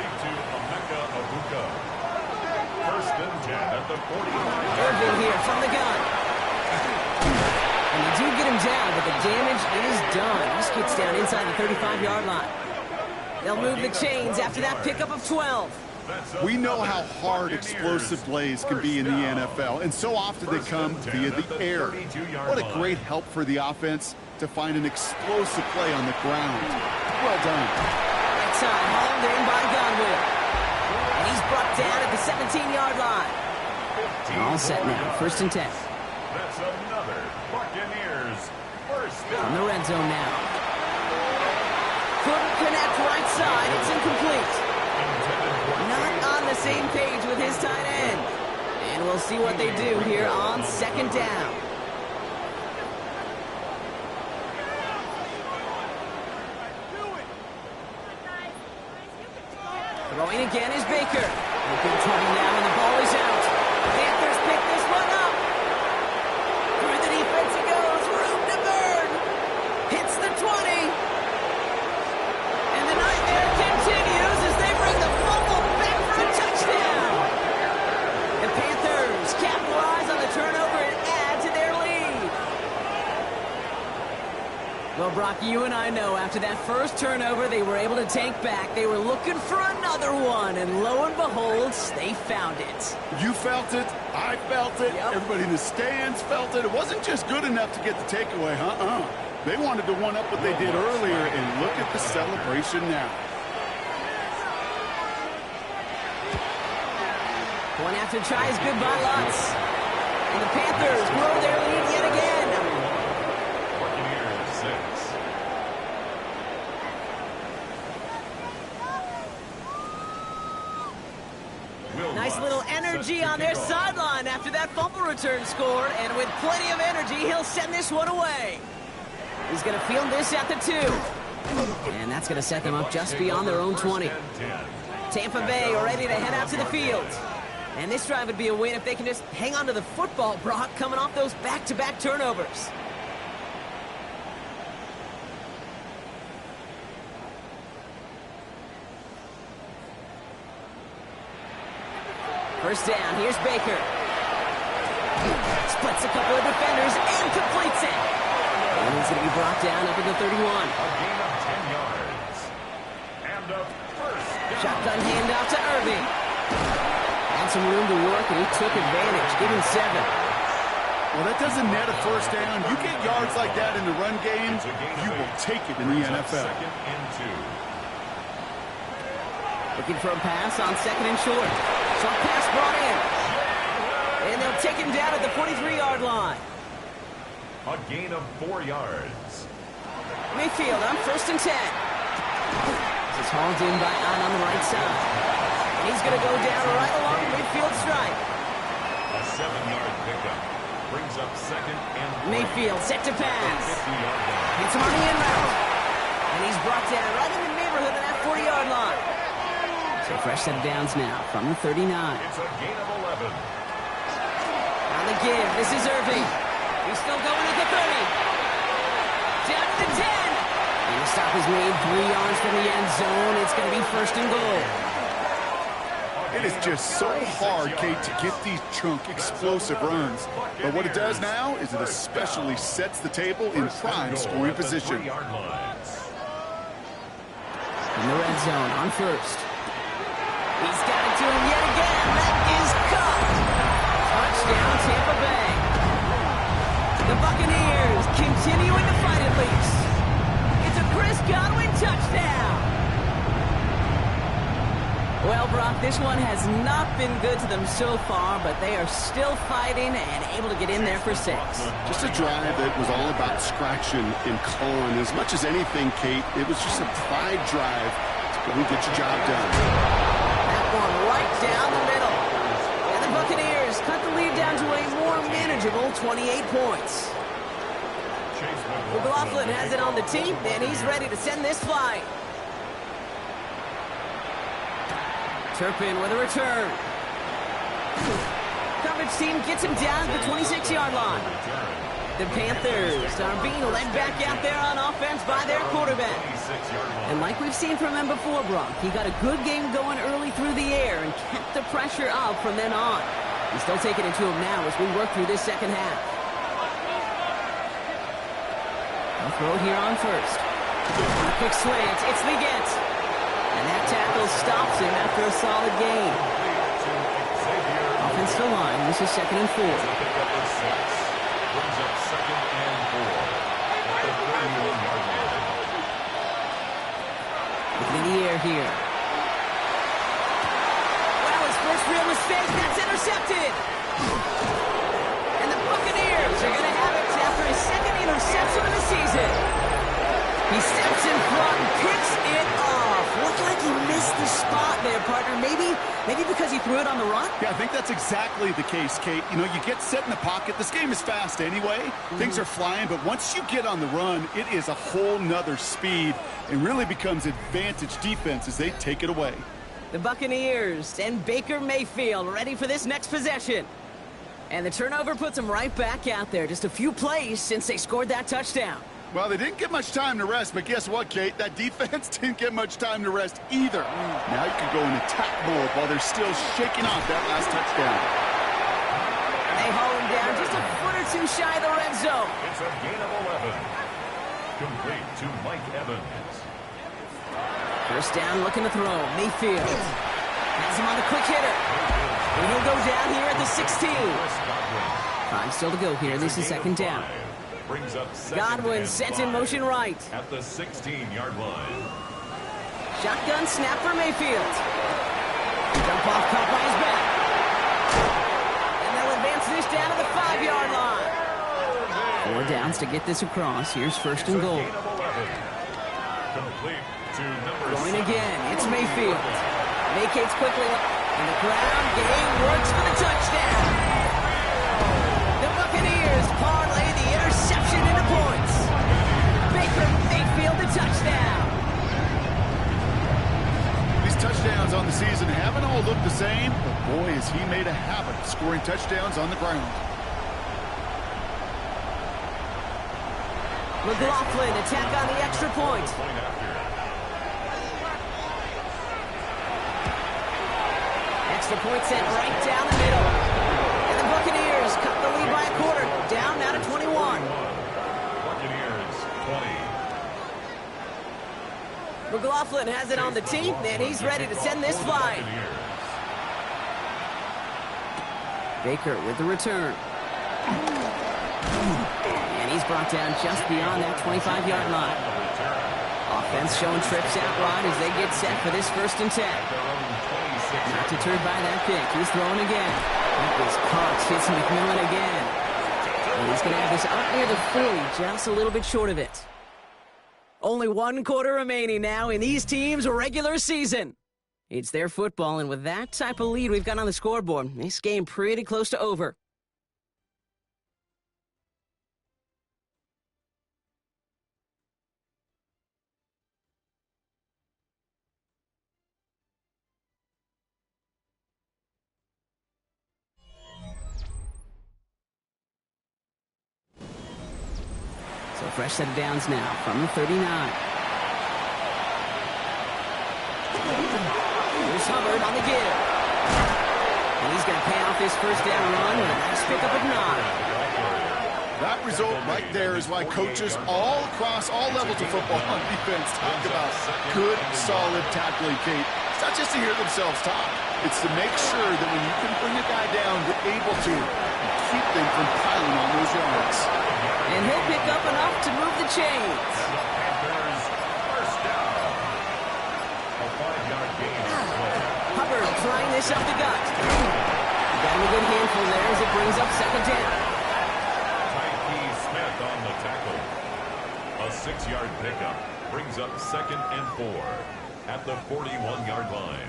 First and 10 at the 45. Irving here from the gun. And they do get him down, but the damage is done. He just gets down inside the 35-yard line. They'll move the chains after that pickup of 12. We know how hard explosive plays can be in the NFL, and so often they come via the air. What a great help for the offense to find an explosive play on the ground. Well done. Right side, hauled in by Godwin. And he's brought down at the 17-yard line. All set now, 1st and 10. That's another Buccaneers first On down. the red zone now. Couldn't connect right side. It's incomplete. Not on the same page with his tight end. And we'll see what they do here on 2nd down. Throwing again is Baker. Open 20 now and the ball is out. Panthers pick this one up. Through the defense it goes. Room to burn. Hits the 20. And the nightmare continues as they bring the fumble back for a touchdown. The Panthers capitalize on the turnover and add to their lead. Well, Brock, you and I know after that first turnover, they were able to take back. They were looking for another one, and lo and behold, they found it. You felt it. I felt it. Yep. Everybody in the stands felt it. It wasn't just good enough to get the takeaway. They wanted to one-up what they did earlier, and look at the celebration now. One after try is good by Lutz. And the Panthers grow their lead yet again. Buccaneers 6. Nice little energy on their sideline after that fumble return scored. And with plenty of energy, he'll send this one away. He's going to field this at the 2. And that's going to set them up just beyond their own 20. Tampa Bay ready to head out to the field. And this drive would be a win if they can just hang on to the football, Brock, coming off those back-to-back turnovers. First down, here's Baker. Splits a couple of defenders and completes it. And he's going to be brought down up at the 31. A gain of 10 yards. And a first down. Shotgun handoff to Irving. Had some room to work, and he took advantage. Give him 7. Well, that doesn't net a first down. You get yards like that in the run game, you will take it in the NFL. Second and 2. Looking for a pass on 2nd and short. Short pass brought in. And they'll take him down at the 43-yard line. A gain of 4 yards. Mayfield on 1st and 10. This is hauled in by Ahn on the right side. And he's going to go down right along the midfield stripe. A 7-yard pickup. Brings up 2nd and 3. Mayfield set to pass. 50-yard line. Hits him on the end route. And he's brought down right in the neighborhood of that 40-yard line. So fresh set of downs now from the 39. It's a gain of 11. On the give, this is Irving. He's still going at the 30. Down to the 10. And the stop is made 3 yards from the end zone. It's going to be 1st and goal. It is just so hard, Kate, to get these chunk, explosive runs. But what it does now is it especially sets the table in prime scoring position. In the red zone on 1st. He's got it to him yet again. That is caught. Touchdown, Tampa Bay. The Buccaneers continuing to fight at least. It's a Chris Godwin touchdown. Well, Brock, this one has not been good to them so far, but they are still fighting and able to get in there for 6. Just a drive that was all about scratching and clawing. As much as anything, Kate, it was just a pride drive to go and get your job done. That one right down the middle. And the Buccaneers cut the lead down to a more manageable 28 points. Chase McLaughlin has it on the team, and he's ready to send this flying. Turpin with a return. Coverage team gets him down to the 26-yard line. The Panthers are being led back out there on offense by their quarterback. And like we've seen from him before, Brock, he got a good game going early through the air and kept the pressure up from then on. He's still taking it to him now as we work through this second half. They'll throw it here on first. A quick slant. It's Legette. And that tackle stops him after a solid gain. Offensive line. This is 2nd and 4. Brings up 2nd and 4 at the 31-yard line. Looking in the air here. Wow, his first real mistake. That's intercepted. And the Buccaneers are going to have it after his 2nd interception of the season. He steps in front and picks it off. Looked like he missed the spot there, partner. Maybe because he threw it on the run? Yeah, I think that's exactly the case, Kate. You know, you get set in the pocket. This game is fast anyway. Things are flying, but once you get on the run, it is a whole nother speed and really becomes advantage defense as they take it away. The Buccaneers and Baker Mayfield ready for this next possession. And the turnover puts them right back out there. Just a few plays since they scored that touchdown. Well, they didn't get much time to rest, but guess what, Kate? That defense didn't get much time to rest either. Now you can go in attack mode while they're still shaking off that last touchdown. They haul him down just a foot or two shy of the red zone. It's a gain of 11. Complete to Mike Evans. First down, looking to throw. Mayfield has him on the quick hitter. And he'll go down here at the 16. 5 still to go here. This is 2nd down. Brings up Godwin sets in motion right. At the 16-yard line. Shotgun snap for Mayfield. Jump off caught by his back. And they'll advance this down to the 5-yard line. 4 downs to get this across. Here's 1st and goal. Complete to number Going again. It's Mayfield. Vacates quickly. And the ground game works for the touchdown. The Buccaneers parlay the interception into points. Baker Mayfield the touchdown. These touchdowns on the season haven't all looked the same, but boy, has he made a habit of scoring touchdowns on the ground. McLaughlin attack on the extra point. Extra point sent right down the middle. And the Buccaneers cut the lead by a quarter. Down now to 21. Buccaneers 20. McLaughlin has it on the team, and he's ready to send this flying. Baker with the return. And he's brought down just beyond that 25-yard line. Offense showing trips out wide as they get set for this 1st and 10. Not deterred by that pick. He's throwing again. This punch hits McMillan again. And he's going to have this up near the 40, just a little bit short of it. Only 1 quarter remaining now in these teams' regular season. It's their football, and with that type of lead we've got on the scoreboard, this game pretty close to over. So fresh set of downs now from the 39. Here's Hubbard on the give. And he's going to pay off his first down run with a nice pickup of 9. That result right there is why coaches all across all levels of football on defense talk about good, solid tackling, Kate. It's not just to hear themselves talk. It's to make sure that when you can bring a guy down, you're able to keep them from piling on those yards. And he'll pick up enough to move the chains. Panthers first down. A 5-yard gain. Hubbard trying this up the gut. Got him a good handful there as it brings up 2nd down. Tyke Smith on the tackle. A 6-yard pickup brings up 2nd and 4 at the 41-yard line.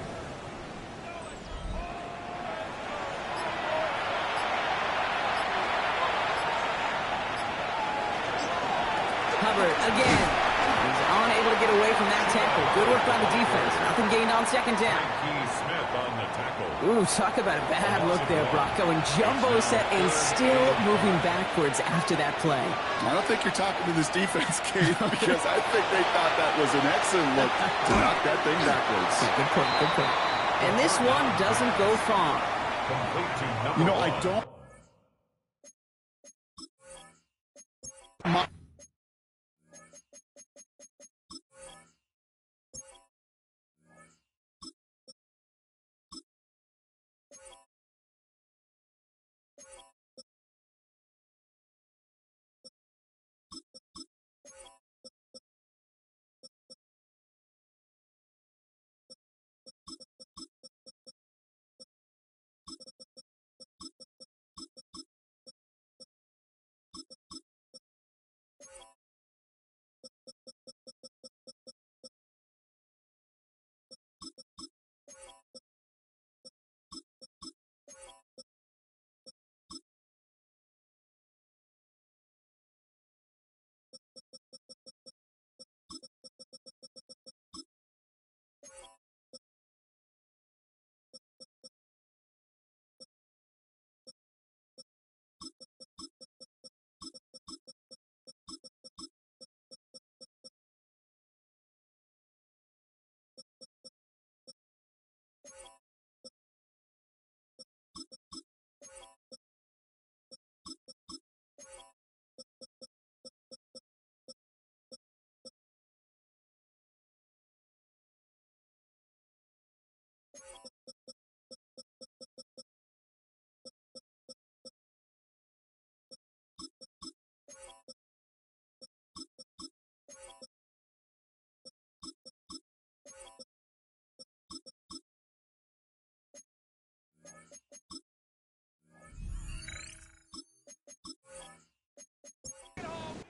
again. He's unable to get away from that tackle. Good work by the defense. Nothing gained on second down. Smith on the tackle. Ooh, talk about a bad look there, Brock. Going jumbo set and still moving backwards after that play. I don't think you're talking to this defense, Kate, because I think they thought that was an excellent look to knock that thing backwards. Good point, good point. And this one doesn't go far. Complete to number You know, I one. don't...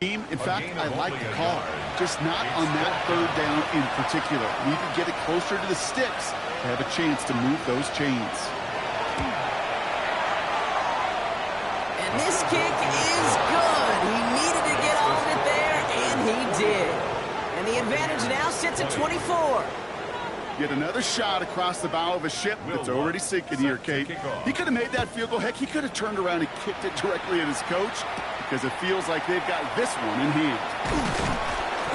In fact, I like the call, just not on that third down in particular. Need to get it closer to the sticks to have a chance to move those chains. And this kick is good. He needed to get off it there, and he did. And the advantage now sits at 24. Get another shot across the bow of a ship that's already sinking here, Kate. He could have made that field goal. Heck, he could have turned around and kicked it directly at his coach, because it feels like they've got this one in hand.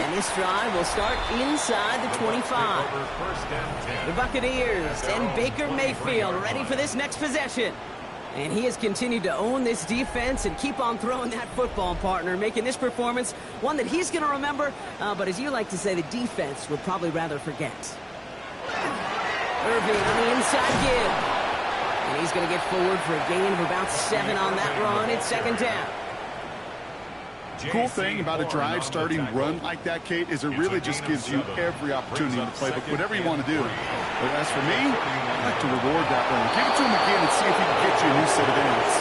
And this drive will start inside the 25. The Buccaneers and Baker Mayfield ready for this next possession. And he has continued to own this defense and keep on throwing that football, partner, making this performance one that he's going to remember, but as you like to say, the defense would probably rather forget. Irving on the inside give. And he's going to get forward for a gain of about 7 on that run. It's second down. Cool thing about a drive starting run like that, Kate, is it really just gives you every opportunity in the playbook, whatever you want to do. But as for me, I'd like to reward that run. Give it to him again and see if he can get you a new set of ends.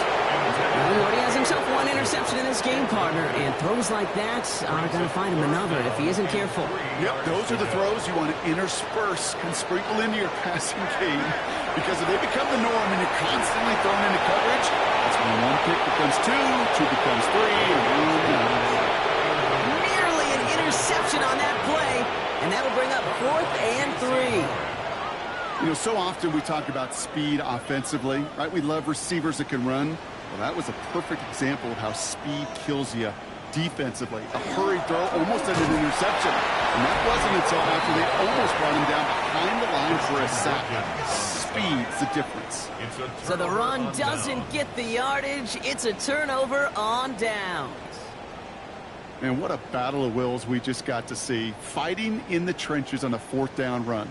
Well, he already has himself one interception in this game, partner, and throws like that are going to find him another if he isn't careful. Yep, those are the throws you want to intersperse and sprinkle into your passing game, because if they become the norm and you're constantly thrown into coverage, that's when one pick becomes 2, 2 becomes 3, and 1. Nearly an interception on that play, and that'll bring up 4th and 3. You know, so often we talk about speed offensively, right? We love receivers that can run. Well, that was a perfect example of how speed kills you defensively. A hurried throw, almost at an interception. And that wasn't until after they almost brought him down behind the line for a sack. Speed's the difference. So the run doesn't get the yardage. It's a turnover on downs. And what a battle of wills we just got to see. Fighting in the trenches on a 4th down run.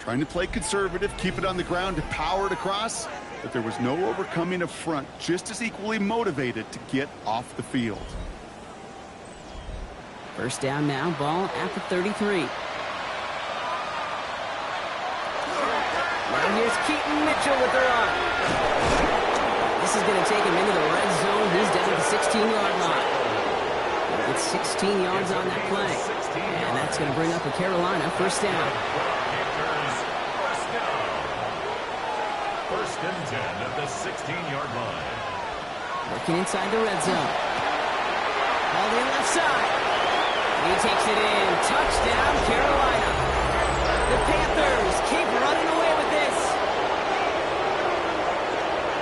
Trying to play conservative, keep it on the ground to power it across. But there was no overcoming up front, just as equally motivated to get off the field. First down now, ball at the 33. Now here's Keaton Mitchell with the run. This is going to take him into the red zone. He's down at the 16-yard line. It's 16 yards on that play. And that's going to bring up a Carolina first down. First and 10 at the 16-yard line. Working inside the red zone. All the left side. He takes it in. Touchdown, Carolina. The Panthers keep running away with this.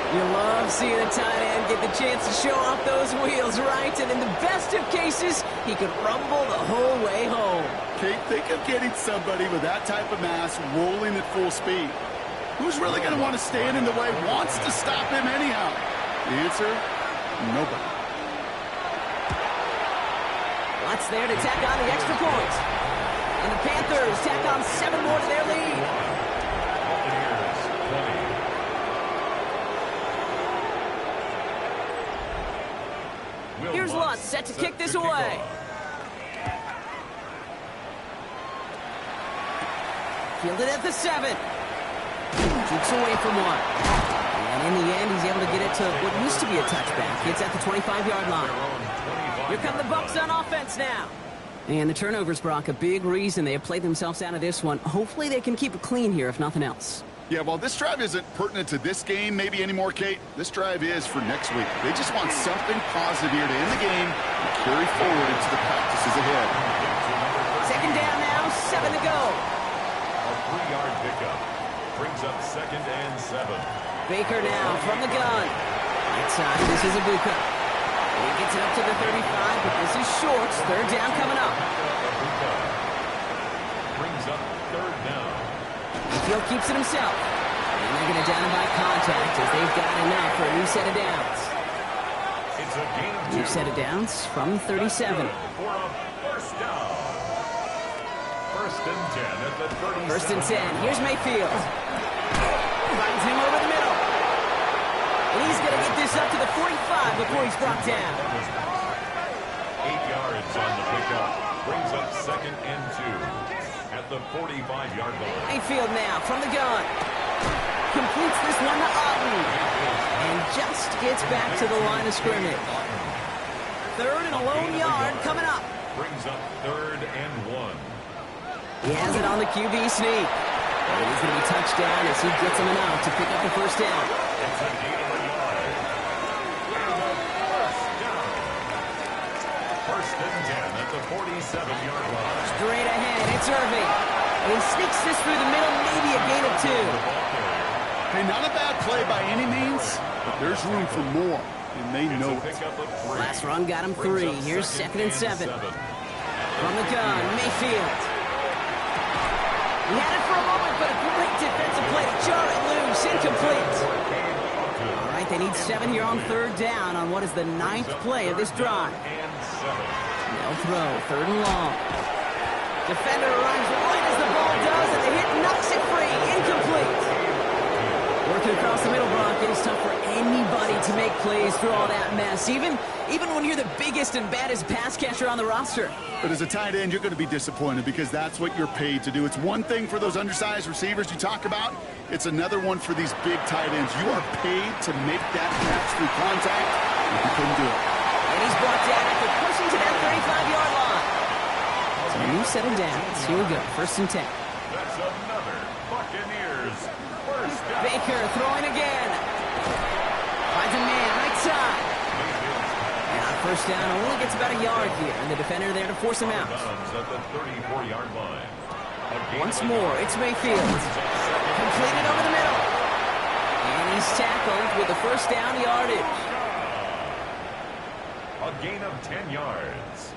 You love seeing a tight end get the chance to show off those wheels, right? And in the best of cases, he could rumble the whole way home. Kate, think of getting somebody with that type of mass rolling at full speed. Who's really going to want to stand in the way, wants to stop him anyhow? The answer, nobody. Lots there to tack on the extra point. And the Panthers tack on 7 more to their lead. Buccaneers 20. Here's Lutz set to kick this away. Fielded at the 7. Keeps away from one. And in the end, he's able to get it to what used to be a touchback. It's at the 25-yard line. Here come the Bucs on offense now. And the turnovers, Brock, a big reason they have played themselves out of this one. Hopefully they can keep it clean here, if nothing else. Yeah, well, this drive isn't pertinent to this game maybe anymore, Kate. This drive is for next week. They just want something positive here to end the game and carry forward into the practices ahead. Second down now, 7 to go. A 3-yard pickup brings up 2nd and 7. Baker now from the gun. Right side, this is Ibuka. He gets it up to the 35, but this is short. Third down coming up. Brings up 3rd down. Field keeps it himself. And they're going to down him by contact as they've got enough for a new set of downs. It's a gain of 2. New set of downs from 37. For a first down. 1st and 10 at the 37. 1st and 10. Here's Mayfield. Finds him over the middle. And he's going to get this up to the 45 before he's brought down. 8 yards on the pickup. Brings up 2nd and 2 at the 45-yard line. Mayfield now from the gun. Completes this one to Otten. And just gets back to the line of scrimmage. 3rd and a lone yard coming up. Brings up 3rd and 1. He has it on the QB sneak. And he's going to be touched down as he gets him enough to pick up the first down. It's a gain of a yard. And a first down. 1st and 10 at the 47-yard line. Straight ahead, it's Irving. And he sneaks this through the middle, maybe a gain of 2. Hey, not a bad play by any means, but there's room for more, and they know it. Last run got him 3. Here's 2nd and 7. From the gun, Mayfield. He had it for a moment, but a great defensive play to jar it loose. Incomplete. All right, they need 7 here on 3rd down on what is the 9th play of this drive. They'll throw, 3rd and long. Defender runs right as the ball does, and the hit knocks it free. Incomplete. Working across the middle, Brock, it is tough for anybody to make plays through all that mess, even when you're the biggest and baddest pass catcher on the roster. But as a tight end, you're going to be disappointed because that's what you're paid to do. It's one thing for those undersized receivers you talk about. It's another one for these big tight ends. You are paid to make that catch through contact, and you couldn't do it. And he's brought down after pushing to that 35-yard line. So a new set of downs. Here we go, 1st and 10. That's another Buccaneers first down. Baker throwing again. Finds a man right side. And on 1st down, only gets about a yard here. And the defender there to force him out. At the 34-yard line. Once more, it's Mayfield. Completed over the middle. And he's tackled with the 1st down yardage. A gain of 10 yards.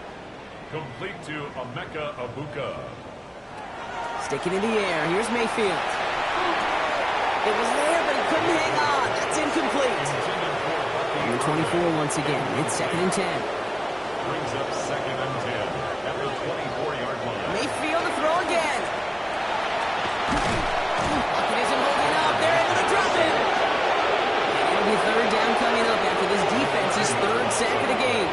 Complete to Emeka Ibuka. Sticking in the air. Here's Mayfield. It was there, but he couldn't hang on. That's incomplete. Number 24 once again. It's 2nd and 10. Brings up 2nd and 10 at the 24-yard line. Mayfield to throw again. Bucket isn't holding up. They're able to drop it. And it'll be 3rd down coming up after this defense's 3rd sack of the game.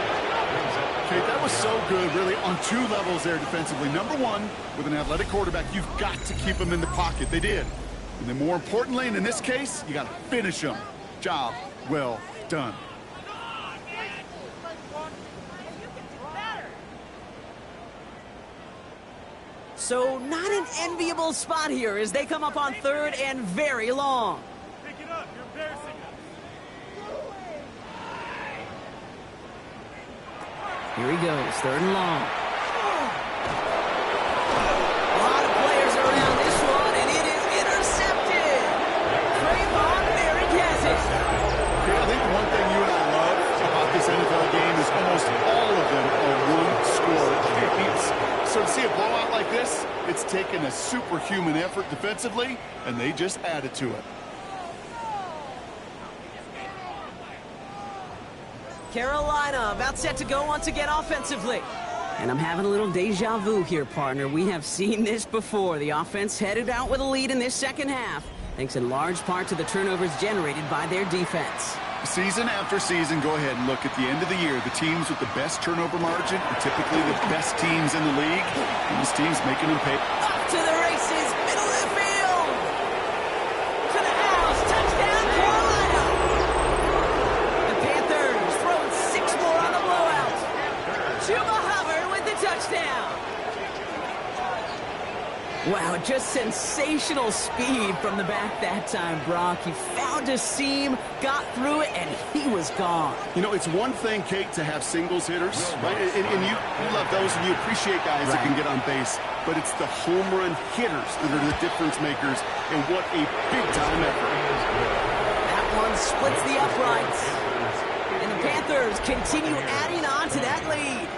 Okay, that was so good, really, on 2 levels there defensively. Number 1, with an athletic quarterback, you've got to keep him in the pocket. They did. And then more importantly, and in this case, you got to finish him. Job well done. So not an enviable spot here as they come up on 3rd and very long. Pick it up. You're embarrassing us. Here he goes, 3rd and long. blowout like this, it's taken a superhuman effort defensively, and they just added to it. Carolina about set to go once again offensively. And I'm having a little deja vu here, partner. We have seen this before. The offense headed out with a lead in this second half, thanks in large part to the turnovers generated by their defense. Season after season, go ahead and look at the end of the year. The teams with the best turnover margin are typically the best teams in the league. And this team's making them pay. Up to the races, middle of the field. To the house, touchdown, Carolina. The Panthers throwing 6 more on the blowout. Chuba Hubbard with the touchdown. Wow, just sensational speed from the back that time, Brock. He found a seam, got through it, and he was gone. You know, it's one thing, Kate, to have singles hitters, right? And you love those, and you appreciate guys that can get on base. But it's the home run hitters that are the difference makers, and what a big-time effort. That one splits the uprights. And the Panthers continue adding on to that lead.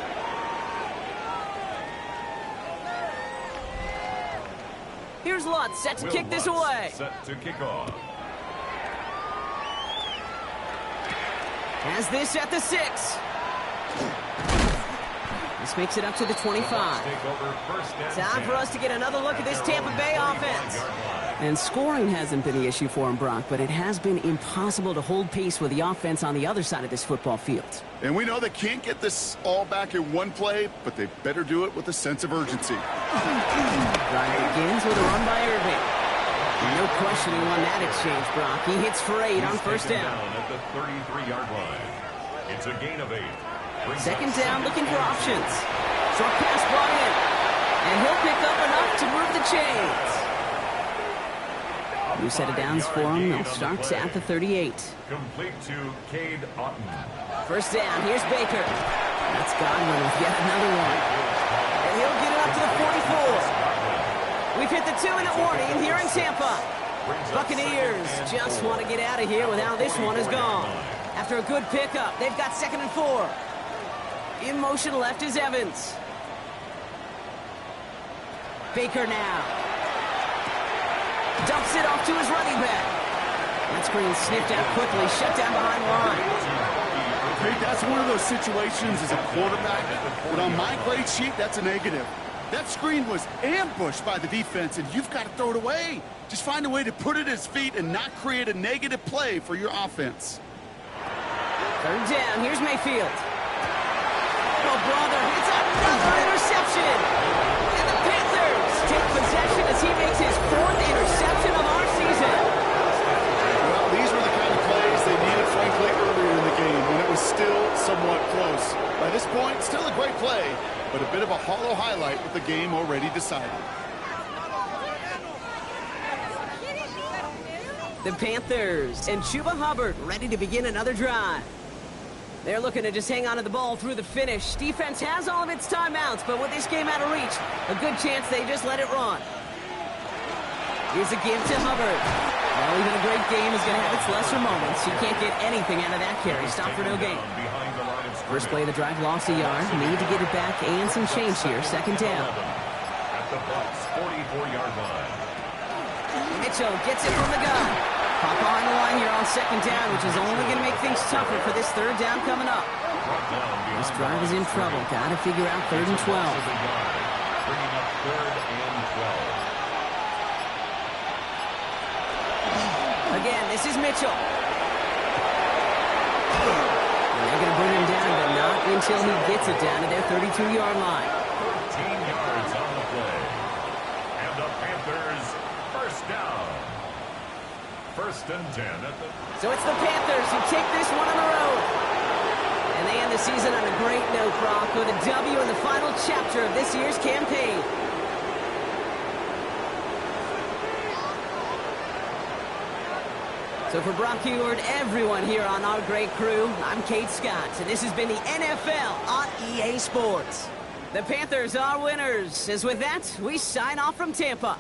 Here's Lutz, set to kick this away. Set to kick off. Has this at the 6. This makes it up to the 25. Time for us to get another look at this Tampa Bay offense. And scoring hasn't been the issue for him, Brock, but it has been impossible to hold pace with the offense on the other side of this football field. And we know they can't get this all back in one play, but they better do it with a sense of urgency. Drive begins with a run by Irving. No questioning on that exchange, Brock. He hits for 8 on first down. At the 33-yard line. It's a gain of 8. Second down, looking for options. Short pass brought in. And he'll pick up enough to move the chains. New set of downs for him. They'll start at the 38. Complete to Cade Otton. First down, here's Baker. That's Godwin with yet another one. And he'll get it up to the 44. We've hit the 2-minute warning here in Tampa. Buccaneers just want to get out of here with how this one is gone. After a good pickup, they've got 2nd and 4. In motion left is Evans. Baker now. Dumps it off to his running back. That screen sniffed out quickly, shut down behind the line. Hey, that's one of those situations as a quarterback, but on my grade sheet, that's a negative. That screen was ambushed by the defense, and you've got to throw it away. Just find a way to put it at his feet and not create a negative play for your offense. Third down, here's Mayfield. Oh, brother, it's another interception. And the Panthers take possession as he makes his 4th interception of our season. Well, these were the kind of plays they needed, frankly, earlier in the game when it was still somewhat close. By this point, still a great play, but a bit of a hollow highlight with the game already decided. The Panthers and Chuba Hubbard ready to begin another drive. They're looking to just hang on to the ball through the finish. Defense has all of its timeouts, but with this game out of reach, a good chance they just let it run. Here's a give to Hubbard. Well, even a great game is going to have its lesser moments. You can't get anything out of that carry. Stop for no gain. First play of the drive, lost a yard. Need to get it back and some change here. Second down. At the Bucs' 44-yard line. Mitchell gets it from the gun. Pop behind the line here on second down, which is only going to make things tougher for this third down coming up. This drive is in trouble. Got to figure out 3rd and 12. Bringing up 3rd and 12. Again, this is Mitchell. And they're going to bring him down, but not until he gets it down to their 32-yard line. 13 yards on the play. And the Panthers first down. 1st and 10 at the... So it's the Panthers who take this one on the road. And they end the season on a great note, Brock, with a W in the final chapter of this year's campaign. So for Brock Heward, everyone here on our great crew, I'm Kate Scott, and this has been the NFL on EA Sports. The Panthers are winners. As with that, we sign off from Tampa.